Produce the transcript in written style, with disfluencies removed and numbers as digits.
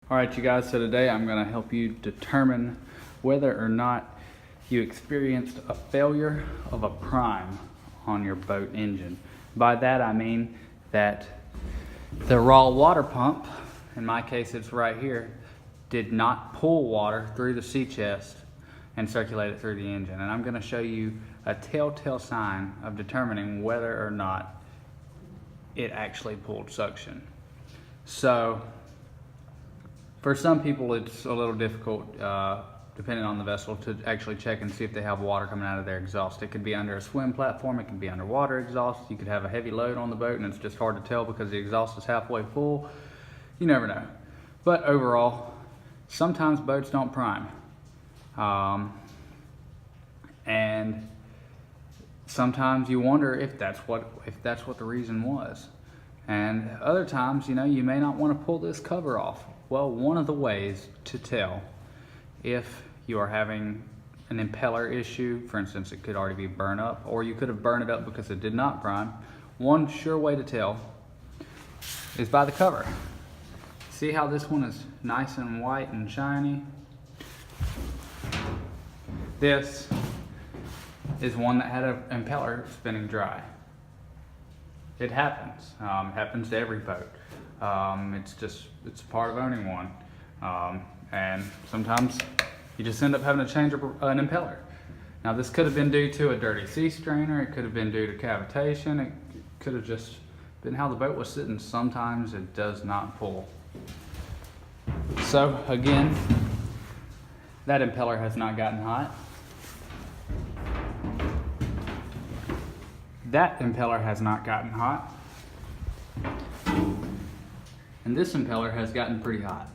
All right, you guys, so today I'm going to help you determine whether or not you experienced a failure of a prime on your boat engine. By that I mean that the raw water pump, in my case it's right here, did not pull water through the sea chest and circulate it through the engine. And I'm going to show you a telltale sign of determining whether or not it actually pulled suction. So for some people, it's a little difficult, depending on the vessel, to actually check and see if they have water coming out of their exhaust. It could be under a swim platform, it can be underwater exhaust. You could have a heavy load on the boat and it's just hard to tell because the exhaust is halfway full. You never know. But overall, sometimes boats don't prime. And sometimes you wonder if that's what the reason was. And other times, you may not want to pull this cover off. Well, one of the ways to tell if you are having an impeller issue, for instance, it could already be burned up, or you could have burned it up because it did not prime. One sure way to tell is by the cover. See how this one is nice and white and shiny? This is one that had an impeller spinning dry. It happens. It happens to every boat. It's part of owning one. And sometimes you just end up having to change an impeller. Now this could have been due to a dirty sea strainer, it could have been due to cavitation, it could have just been how the boat was sitting. Sometimes it does not pull. So again, that impeller has not gotten hot. That impeller has not gotten hot. And this impeller has gotten pretty hot.